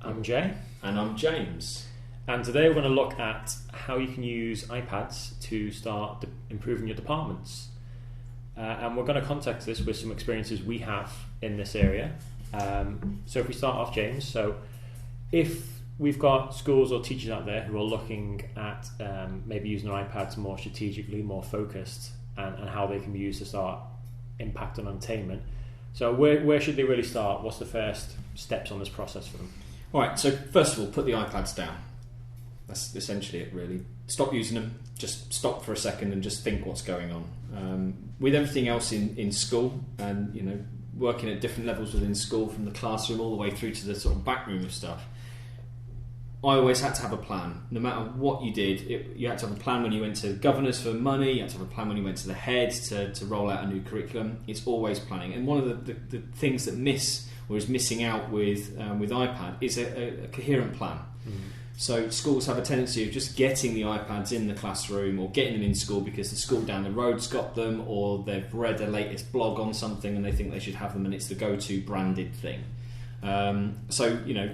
I'm Jay. And I'm James. And today we're going to look at how you can use iPads to start improving your departments. And we're going to context this with some experiences we have in this area. So if we start off, James, so if we've got schools or teachers out there who are looking at maybe using their iPads more strategically, more focused, and how they can be used to start impacting on attainment. So where should they really start? What's the first steps on this process for them? All right, so first of all, put the iPads down. That's essentially it, really. Stop using them. Just stop for a second and just think what's going on. With everything else in school, and working at different levels within school, from the classroom all the way through to the sort of back room of stuff, I always had to have a plan. No matter what you did, you had to have a plan when you went to governors for money. You had to have a plan when you went to the head to roll out a new curriculum. It's always planning. And one of the things that is missing out with iPad is a coherent plan. So schools have a tendency of just getting the iPads in the classroom or getting them in school because the school down the road's got them, or they've read the latest blog on something and they think they should have them and it's the go-to branded thing.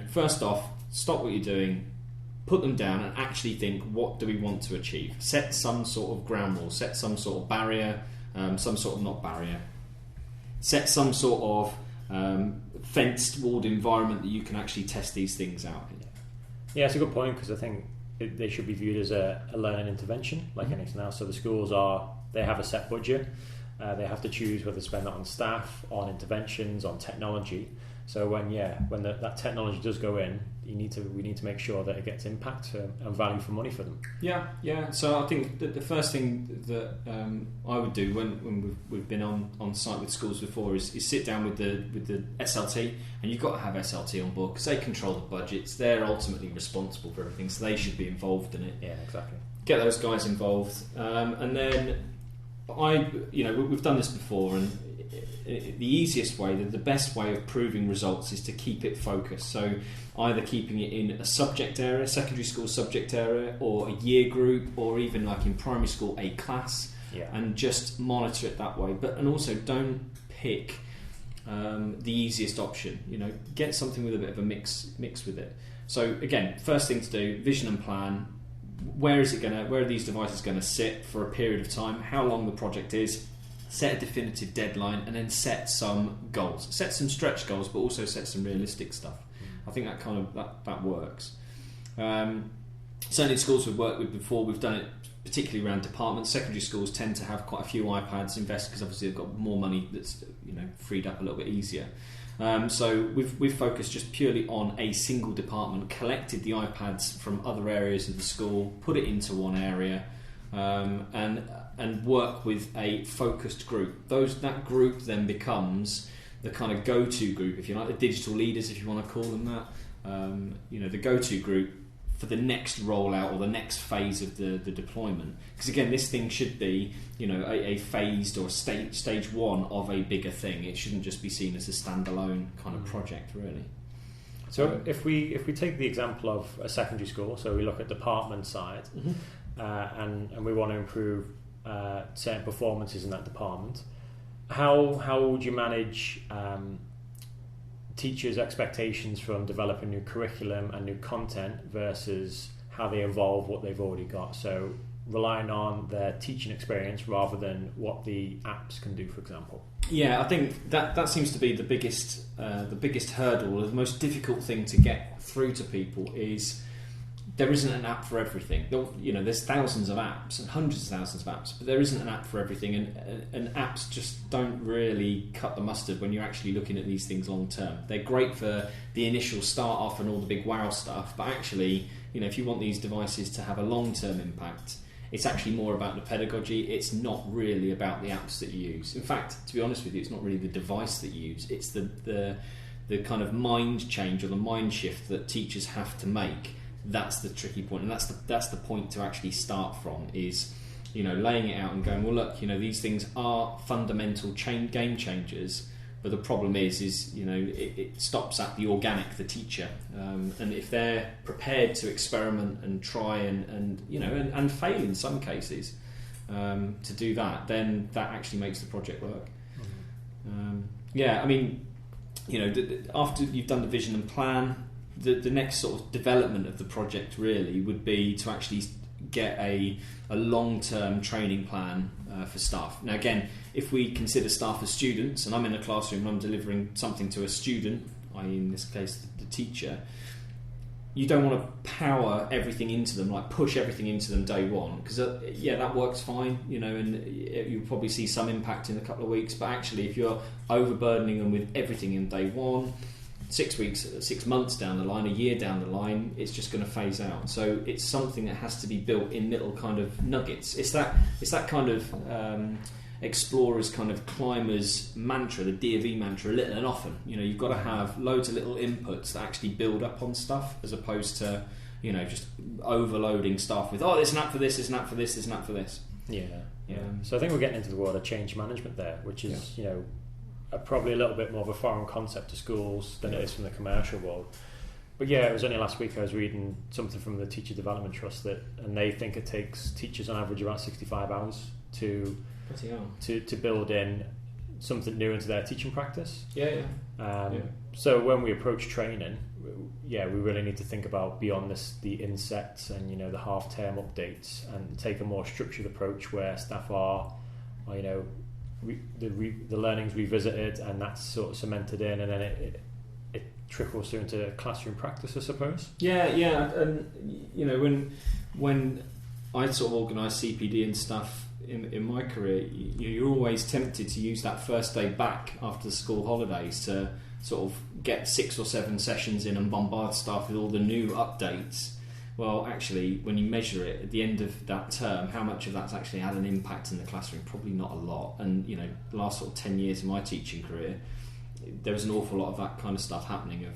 First off, stop what you're doing, put them down and actually think, what do we want to achieve? Set some sort of ground rule, set some sort of barrier, some sort of not barrier. Set some sort of fenced, walled environment that you can actually test these things out in. Yeah, it's a good point, because I think they should be viewed as a learning intervention like anything else. So the schools they have a set budget. They have to choose whether to spend that on staff, on interventions, on technology. So when that technology does go in, we need to make sure that it gets impact and value for money for them. Yeah. So I think that the first thing that I would do when we've been on site with schools before is sit down with the SLT, and you've got to have SLT on board because they control the budgets. They're ultimately responsible for everything, so they should be involved in it. Yeah, exactly. Get those guys involved, and then we've done this before, and the easiest way, the best way of proving results is to keep it focused. So either keeping it in a subject area, secondary school subject area, or a year group, or even like in primary school, a class, and just monitor it that way. And also don't pick the easiest option. Get something with a bit of a mix with it. So again, first thing to do, vision and plan. Where are these devices going to sit for a period of time? How long the project is? Set a definitive deadline, and then set some goals. Set some stretch goals, but also set some realistic stuff. I think that works. Certainly schools we've worked with before, we've done it particularly around departments. Secondary schools tend to have quite a few iPads invested because obviously they've got more money that's freed up a little bit easier. So we've focused just purely on a single department, collected the iPads from other areas of the school, put it into one area, and work with a focused group. That group then becomes the kind of go-to group, if you like, the digital leaders, if you want to call them that. The go-to group for the next rollout or the next phase of the deployment. Because again, this thing should be, a phased or stage one of a bigger thing. It shouldn't just be seen as a standalone kind of project, really. So if we take the example of a secondary school, so we look at department side, and we want to improve certain performances in that department, how would you manage teachers' expectations from developing new curriculum and new content versus how they evolve what they've already got? So relying on their teaching experience rather than what the apps can do, for example. Yeah, I think that seems to be the biggest hurdle, or the most difficult thing to get through to people is there isn't an app for everything. There's thousands of apps and hundreds of thousands of apps, but there isn't an app for everything, and apps just don't really cut the mustard when you're actually looking at these things long term. They're great for the initial start off and all the big wow stuff, but actually, if you want these devices to have a long term impact, it's actually more about the pedagogy. It's not really about the apps that you use. In fact, to be honest with you, it's not really the device that you use. It's the kind of mind change or the mind shift that teachers have to make. That's the tricky point, and that's the point to actually start from, is laying it out and going, well, look, these things are fundamental game changers, but the problem is it stops at the organic, the teacher, and if they're prepared to experiment and try and fail in some cases to do that, then that actually makes the project work. after you've done the vision and plan, the next sort of development of the project really would be to actually get a long-term training plan for staff. Now again, if we consider staff as students, and I'm in a classroom and I'm delivering something to a student, i.e. in this case the teacher, you don't want to power everything into them, like push everything into them day one, because that works fine, and you'll probably see some impact in a couple of weeks, but actually if you're overburdening them with everything in day one, 6 weeks, 6 months down the line, a year down the line, it's just going to phase out. So it's something that has to be built in little kind of nuggets. It's that kind of explorers, kind of climbers mantra, the D of E mantra, little and often. You've got to have loads of little inputs that actually build up on stuff, as opposed to just overloading stuff with there's an app for this, there's an app for this, there's an app for this. Yeah. So I think we're getting into the world of change management there, which is probably a little bit more of a foreign concept to schools than it is from the commercial world. But it was only last week I was reading something from the Teacher Development Trust and they think it takes teachers on average about 65 hours to build in something new into their teaching practice. So when we approach training, we really need to think about beyond the insets and the half-term updates, and take a more structured approach where staff are the learning's revisited and that's sort of cemented in, and then it trickles through into classroom practice, I suppose. And when I sort of organise CPD and stuff in my career, you're always tempted to use that first day back after the school holidays to sort of get 6 or 7 sessions in and bombard staff with all the new updates. Well, actually, when you measure it at the end of that term, how much of that's actually had an impact in the classroom? Probably not a lot. And the last sort of 10 years of my teaching career, there was an awful lot of that kind of stuff happening, of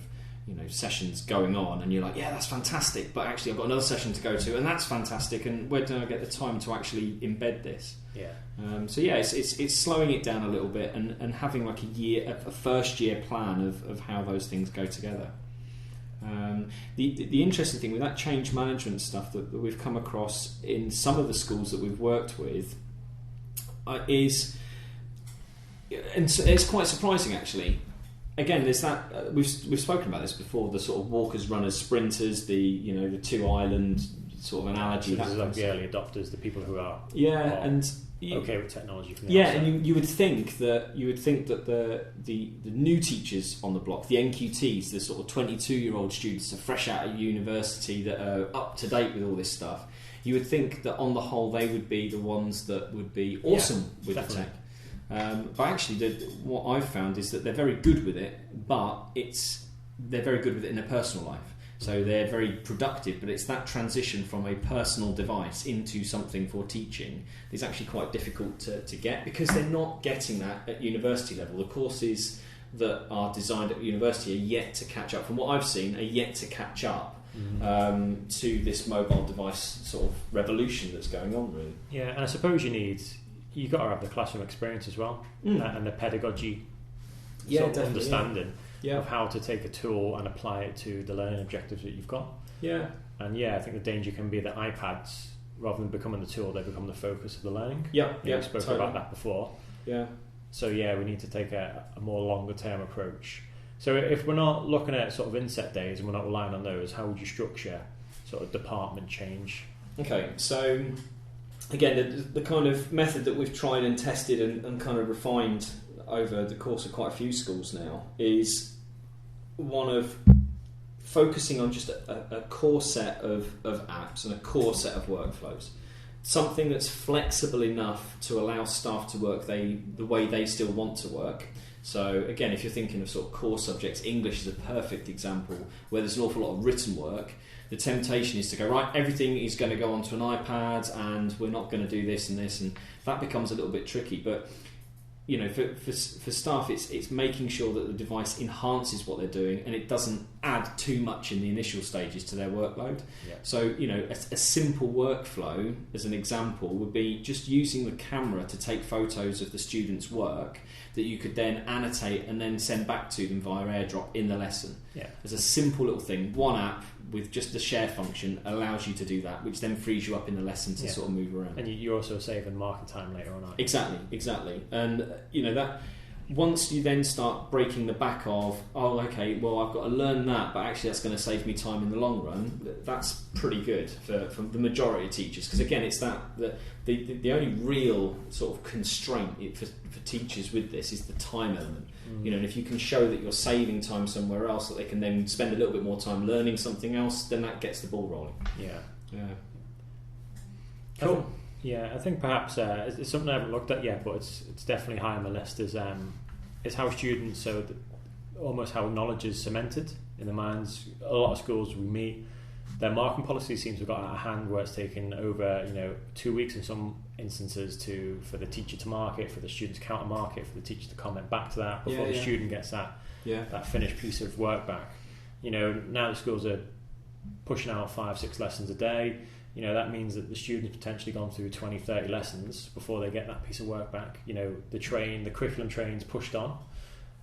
sessions going on, and you're like, that's fantastic, but actually I've got another session to go to, and that's fantastic, and where do I get the time to actually embed this? It's slowing it down a little bit, and having like a first year plan of how those things go together. The interesting thing with that change management stuff that we've come across in some of the schools that we've worked with is, and it's quite surprising actually. Again, there's that we've spoken about this before, the sort of walkers, runners, sprinters, the 2 island sort of analogy. So this is like the early adopters, the people who are okay with technology from the outside. And you would think that the new teachers on the block, the NQTs, the sort of 22-year-old students, are fresh out of university, that are up to date with all this stuff. You would think that on the whole they would be the ones that would be awesome with the tech. But actually, what I've found is that they're very good with it, but they're very good with it in their personal life. So they're very productive, but it's that transition from a personal device into something for teaching is actually quite difficult to get, because they're not getting that at university level. The courses that are designed at university are yet to catch up. From what I've seen, are yet to catch up to this mobile device sort of revolution that's going on, really. Yeah, and I suppose you've got to have the classroom experience as well, and the pedagogy sort of understanding of how to take a tool and apply it to the learning objectives that you've got. And I think the danger can be that iPads, rather than becoming the tool, they become the focus of the learning. We spoke about that before. So we need to take a more longer term approach. So if we're not looking at sort of inset days and we're not relying on those, how would you structure sort of department change? Okay, so again, the kind of method that we've tried and tested and kind of refined over the course of quite a few schools now is one of focusing on just a core set of apps and a core set of workflows. Something that's flexible enough to allow staff to work the way they still want to work. So again, if you're thinking of sort of core subjects, English is a perfect example where there's an awful lot of written work. The temptation is to go, right, everything is going to go onto an iPad and we're not going to do this, and that becomes a little bit tricky. But for staff, it's making sure that the device enhances what they're doing and it doesn't add too much in the initial stages to their workload. So a simple workflow, as an example, would be just using the camera to take photos of the students' work that you could then annotate and then send back to them via AirDrop in the lesson. As a simple little thing, one app with just the share function allows you to do that, which then frees you up in the lesson to sort of move around. And you're also saving marking time later on, aren't you? Exactly. And that once you then start breaking the back of, oh, okay, well, I've got to learn that, but actually that's going to save me time in the long run, that's pretty good for the majority of teachers. Because again, it's the only real sort of constraint for teachers with this is the time element. And if you can show that you're saving time somewhere else, that they can then spend a little bit more time learning something else, then that gets the ball rolling. Yeah. Cool. I think perhaps it's something I haven't looked at yet, but it's definitely high on the list. Is how students, almost how knowledge is cemented in the minds. A lot of schools we meet, their marking policy seems to have got out of hand, where it's taken over 2 weeks in some instances for the teacher to mark it, for the student to counter mark it, for the teacher to comment back to that before the student gets that finished piece of work back. Now the schools are pushing out 5-6 lessons a day. That means that the student's potentially gone through 20-30 lessons before they get that piece of work back. The curriculum train's pushed on,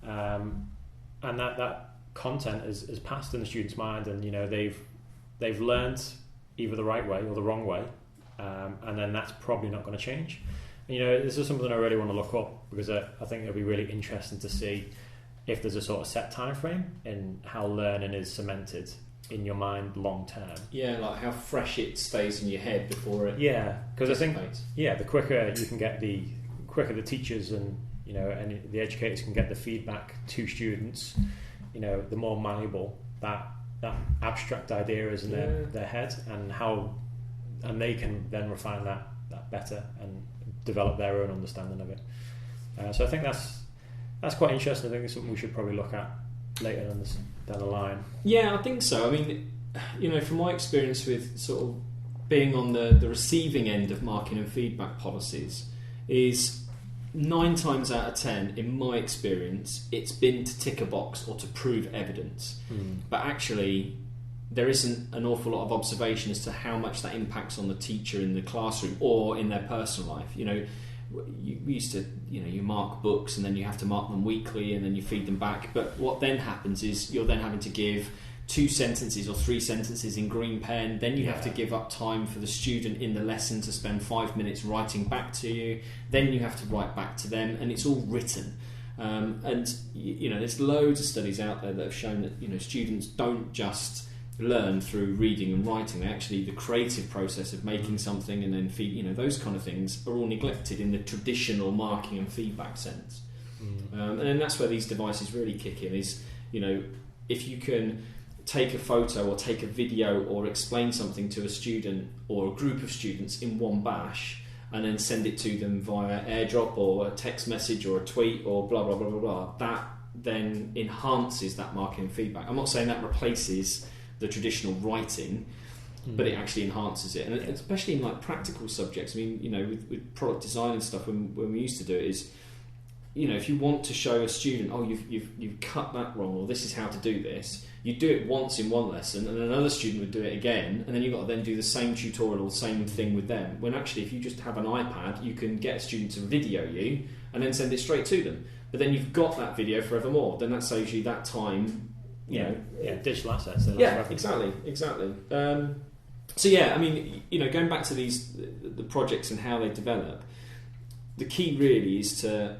and that content is passed in the student's mind, and they've learned either the right way or the wrong way, and then that's probably not going to change. This is something I really want to look up, because I think it'll be really interesting to see if there's a sort of set time frame in how learning is cemented in your mind long term. Like how fresh it stays in your head before it. Because I think the quicker you can get the quicker the teachers and the educators can get the feedback to students, the more malleable that abstract idea is in their head, and they can then refine that better and develop their own understanding of it. So I think that's quite interesting. I think it's something we should probably look at later down the line. I think so. I mean, from my experience with sort of being on the receiving end of marking and feedback policies, is 9 times out of 10, in my experience, it's been to tick a box or to prove evidence. But actually, there isn't an awful lot of observation as to how much that impacts on the teacher in the classroom or in their personal life. We used to, you mark books and then you have to mark them weekly and then you feed them back. But what then happens is you're then having to give 2 sentences or 3 sentences in green pen. Then you have to give up time for the student in the lesson to spend 5 minutes writing back to you. Then you have to write back to them, and it's all written. And there's loads of studies out there that have shown that students don't just learn through reading and writing. Actually, the creative process of making something and then feed, those kind of things are all neglected in the traditional marking and feedback sense. And then that's where these devices really kick in. Is if you can take a photo or take a video or explain something to a student or a group of students in one bash, and then send it to them via airdrop or a text message or a tweet or blah blah blah blah blah, that then enhances that marking and feedback. I'm not saying that replaces the traditional writing, but it actually enhances it, and especially in like practical subjects. I mean, with product design and stuff, when we used to do it, is if you want to show a student, you've cut that wrong, or this is how to do this, you do it once in one lesson, and another student would do it again, and then you've got to then do the same tutorial or the same thing with them. When actually, if you just have an iPad, you can get a student to video you and then send it straight to them. But then you've got that video forevermore. Then that saves you that time. Digital assets. Exactly. Going back to the projects and how they develop, the key really is to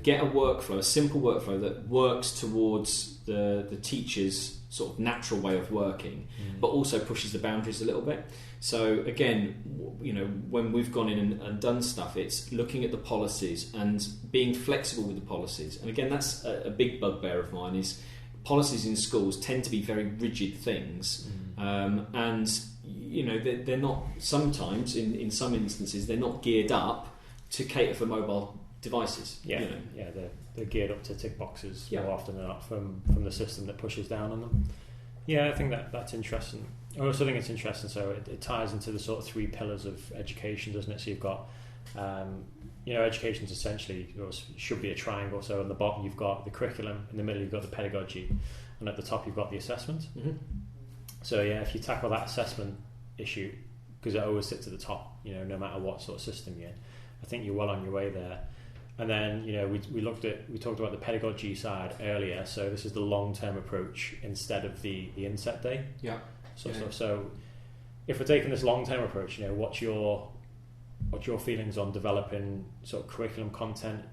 get a workflow, a simple workflow that works towards the teacher's sort of natural way of working, but also pushes the boundaries a little bit. So again, when we've gone in and done stuff, it's looking at the policies and being flexible with the policies. And again, that's a big bugbear of mine, is policies in schools tend to be very rigid things, and they're not, sometimes in some instances they're not geared up to cater for mobile devices. They're geared up to tick boxes more often than not from the system that pushes down on them. I think that's interesting. I also think it's interesting, so it ties into the sort of 3 pillars of education, doesn't it? So you've got education's essentially, should be a triangle. So on the bottom you've got the curriculum, in the middle you've got the pedagogy, and at the top you've got the assessment. So if you tackle that assessment issue, because it always sits at the top, no matter what sort of system you're in, I think you're well on your way there. And then we talked about the pedagogy side earlier. So this is the long-term approach instead of the inset day. So if we're taking this long-term approach, what's your what's your feelings on developing sort of curriculum content,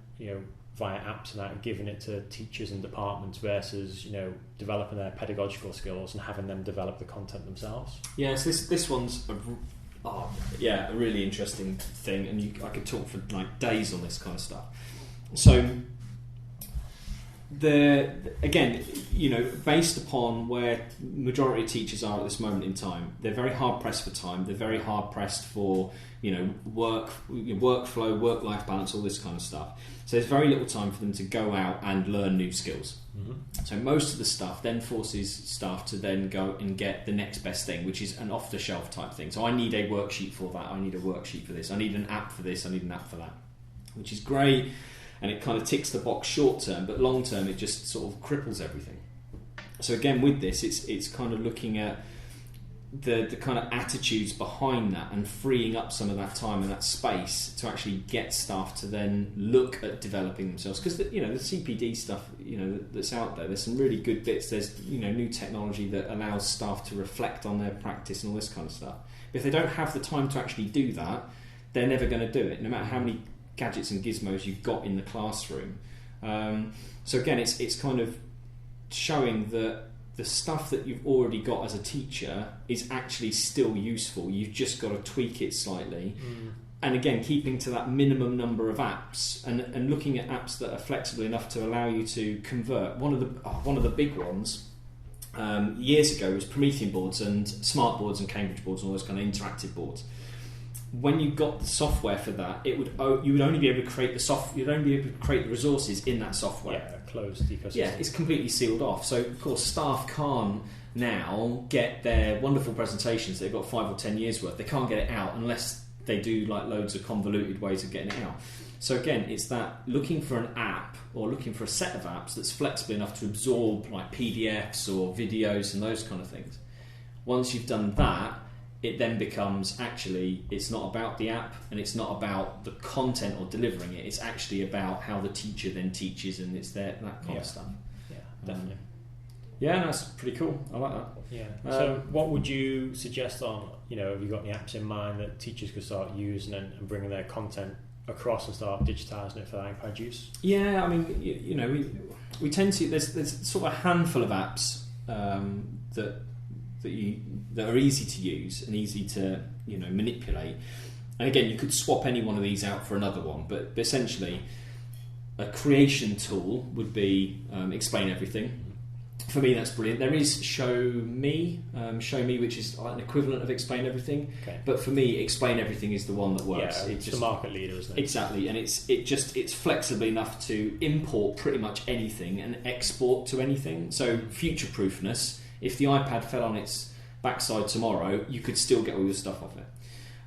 via apps and that, and giving it to teachers and departments versus developing their pedagogical skills and having them develop the content themselves? Yes, this one's a really interesting thing, and I could talk for like days on this kind of stuff. So based upon where majority of teachers are at this moment in time, they're very hard pressed for time. They're very hard pressed for workflow, work-life balance, all this kind of stuff. So there's very little time for them to go out and learn new skills. Mm-hmm. So most of the stuff then forces staff to then go and get the next best thing, which is an off-the-shelf type thing. So I need a worksheet for that. I need a worksheet for this. I need an app for this. I need an app for that, which is great. And it kind of ticks the box short term, but long term it just sort of cripples everything. So again, with this, it's kind of looking at the kind of attitudes behind that and freeing up some of that time and that space to actually get staff to then look at developing themselves. Because the CPD stuff that's out there, there's some really good bits. There's new technology that allows staff to reflect on their practice and all this kind of stuff. But if they don't have the time to actually do that, they're never going to do it, no matter how many gadgets and gizmos you've got in the classroom. So again, it's kind of showing that the stuff that you've already got as a teacher is actually still useful. You've just got to tweak it slightly. And again, keeping to that minimum number of apps and looking at apps that are flexible enough to allow you to convert. One of the big ones years ago was Promethean boards and smart boards and Cambridge boards and all those kind of interactive boards. When you got the software for that, you would only be able to create you'd only be able to create the resources in that software. Yeah, a closed ecosystem. Yeah, it's completely sealed off. So of course, staff can't now get their wonderful presentations they've got 5 or 10 years worth. They can't get it out unless they do like loads of convoluted ways of getting it out. So again, it's that looking for an app or looking for a set of apps that's flexible enough to absorb like PDFs or videos and those kind of things. Once you've done that, it then becomes actually it's not about the app and it's not about the content or delivering it. It's actually about how the teacher then teaches, and it's that kind of stuff. Yeah, definitely. Yeah, that's pretty cool. I like that. Yeah. So what would you suggest on, have you got any apps in mind that teachers could start using and bringing their content across and start digitising it for iPad use? Yeah, I mean, we tend to, there's sort of a handful of apps that are easy to use and easy to manipulate. And again, you could swap any one of these out for another one, but essentially a creation tool would be Explain Everything. For me, that's brilliant. There is Show Me, which is like an equivalent of Explain Everything. Okay. But for me, Explain Everything is the one that works. Yeah, it's the market leader, isn't it? Exactly, and it's flexible enough to import pretty much anything and export to anything. So future-proofness. If the iPad fell on its backside tomorrow, you could still get all your stuff off it.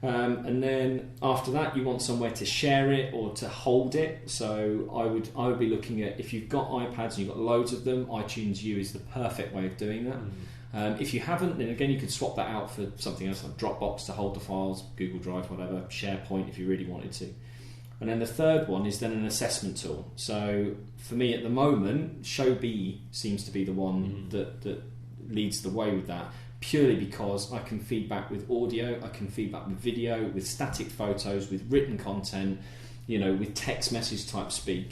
And then after that, you want somewhere to share it or to hold it. So I would be looking at, if you've got iPads and you've got loads of them, iTunes U is the perfect way of doing that. If you haven't, then again you could swap that out for something else like Dropbox to hold the files, Google Drive, whatever, SharePoint if you really wanted to. And then the third one is then an assessment tool. So for me at the moment, Show B seems to be the one that leads the way with that, purely because I can feed back with audio, I can feed back with video, with static photos, with written content, with text message type speak.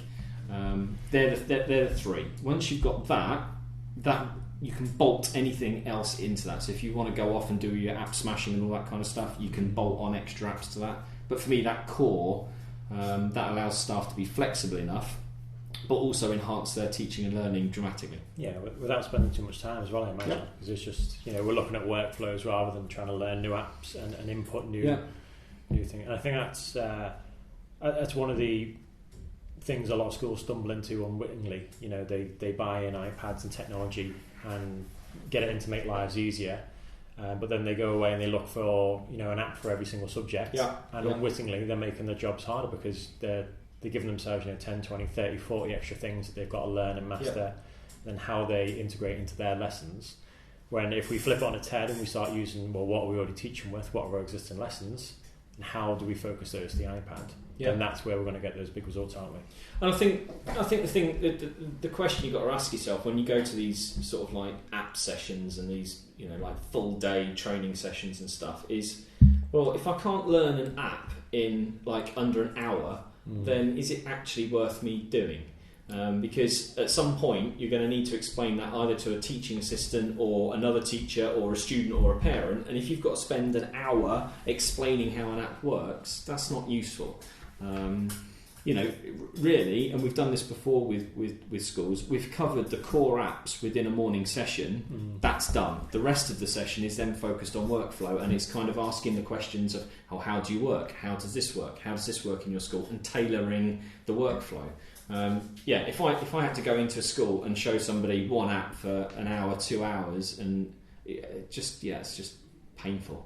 They're the three. Once you've got that you can bolt anything else into that. So if you want to go off and do your app smashing and all that kind of stuff, you can bolt on extra apps to that. But for me, that core, that allows staff to be flexible enough, but also enhance their teaching and learning dramatically. Yeah, without spending too much time as well, I imagine. Because it's just, we're looking at workflows rather than trying to learn new apps and input new things. And I think that's one of the things a lot of schools stumble into unwittingly. They buy in iPads and technology and get it in to make lives easier. But then they go away and they look for, an app for every single subject. And unwittingly, they're making their jobs harder because they're giving themselves 10, 20, 30, 40 extra things that they've got to learn and master, and how they integrate into their lessons. When if we flip it on its head and we start using, what are we already teaching with, what are our existing lessons, and how do we focus those to the iPad, then that's where we're going to get those big results, aren't we? And I think the question you've got to ask yourself when you go to these sort of like app sessions and these like full day training sessions and stuff is, well, if I can't learn an app in like under an hour, then is it actually worth me doing? Because at some point you're going to need to explain that either to a teaching assistant or another teacher or a student or a parent, and if you've got to spend an hour explaining how an app works, that's not useful. Really, and we've done this before with schools, we've covered the core apps within a morning session. That's done. The rest of the session is then focused on workflow, and it's kind of asking the questions of how do you work, how does this work, how does this work in your school, and tailoring the workflow. If I had to go into a school and show somebody one app for an hour, 2 hours, and it's just painful.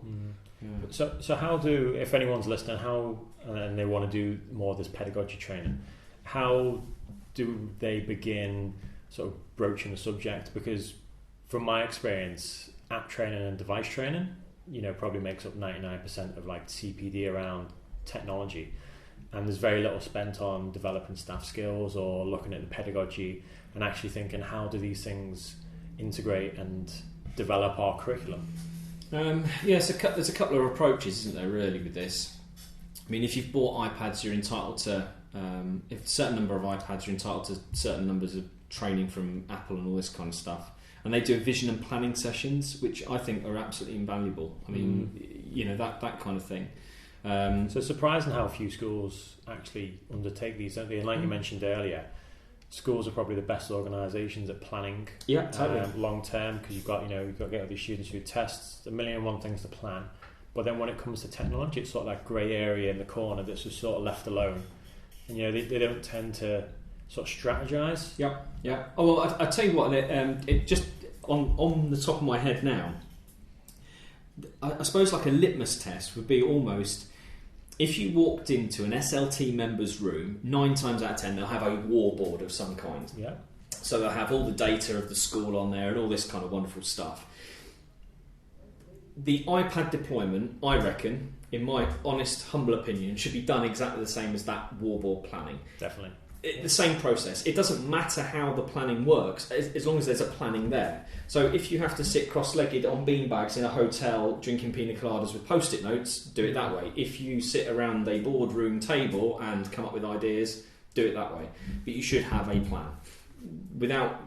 So how do, if anyone's listening, and they want to do more of this pedagogy training, how do they begin sort of broaching the subject? Because from my experience, app training and device training, probably makes up 99% of like CPD around technology. And there's very little spent on developing staff skills or looking at the pedagogy and actually thinking, how do these things integrate and develop our curriculum? There's a couple of approaches, isn't there, really, with this? I mean, if you've bought iPads, you're entitled to, if a certain number of iPads, you're entitled to certain numbers of training from Apple and all this kind of stuff. And they do vision and planning sessions, which I think are absolutely invaluable. I mean, that kind of thing. So it's surprising how few schools actually undertake these, don't they? And like you mentioned earlier, schools are probably the best organisations at planning long term, because you've got to get all these students through tests, a million and one things to plan. But then when it comes to technology, it's sort of that grey area in the corner that's just sort of left alone. And they don't tend to sort of strategise. Yeah. Oh well, I tell you what, it just on the top of my head now, I suppose like a litmus test would be almost, if you walked into an SLT member's room, 9 times out of 10 they'll have a war board of some kind. Yeah. So they'll have all the data of the school on there and all this kind of wonderful stuff. The iPad deployment, I reckon, in my honest, humble opinion, should be done exactly the same as that war board planning. Definitely. The same process. It doesn't matter how the planning works, as long as there's a planning there. So if you have to sit cross-legged on beanbags in a hotel drinking pina coladas with post-it notes, do it that way. If you sit around a boardroom table and come up with ideas, do it that way. But you should have a plan. Without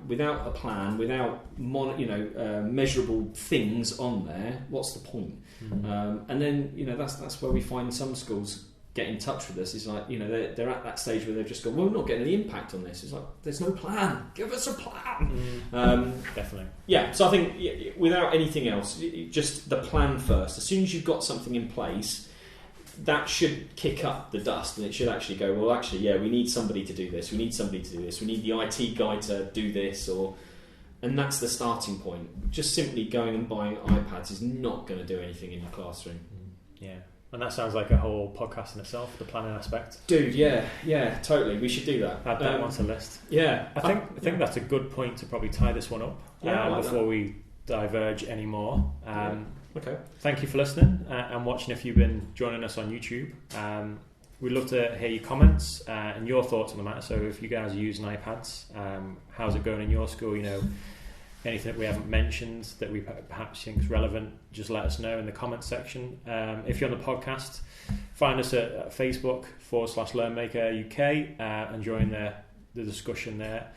a plan, without measurable things on there, what's the point? And then that's where we find some schools get in touch with us. It's like they're at that stage where they've just gone, well, we're not getting any impact on this. It's like, there's no plan. Give us a plan. Definitely. Yeah. So I think without anything else, just the plan first. As soon as you've got something in place, that should kick up the dust, and it should actually go, well, actually, yeah, we need somebody to do this. We need somebody to do this. We need the IT guy to do this, and that's the starting point. Just simply going and buying iPads is not going to do anything in your classroom. Yeah. And that sounds like a whole podcast in itself, the planning aspect. Dude, yeah, totally. We should do that. Add that one to the list. Yeah. I think that's a good point to probably tie this one up before we diverge anymore. Okay. Thank you for listening and watching if you've been joining us on YouTube. We'd love to hear your comments and your thoughts on the matter. So if you guys are using iPads, how's it going in your school? Anything that we haven't mentioned that we perhaps think is relevant, just let us know in the comments section. If you're on the podcast, find us at Facebook/LearnMaker UK and join the discussion there.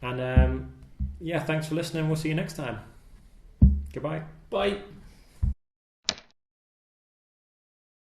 And thanks for listening. We'll see you next time. Goodbye. Bye.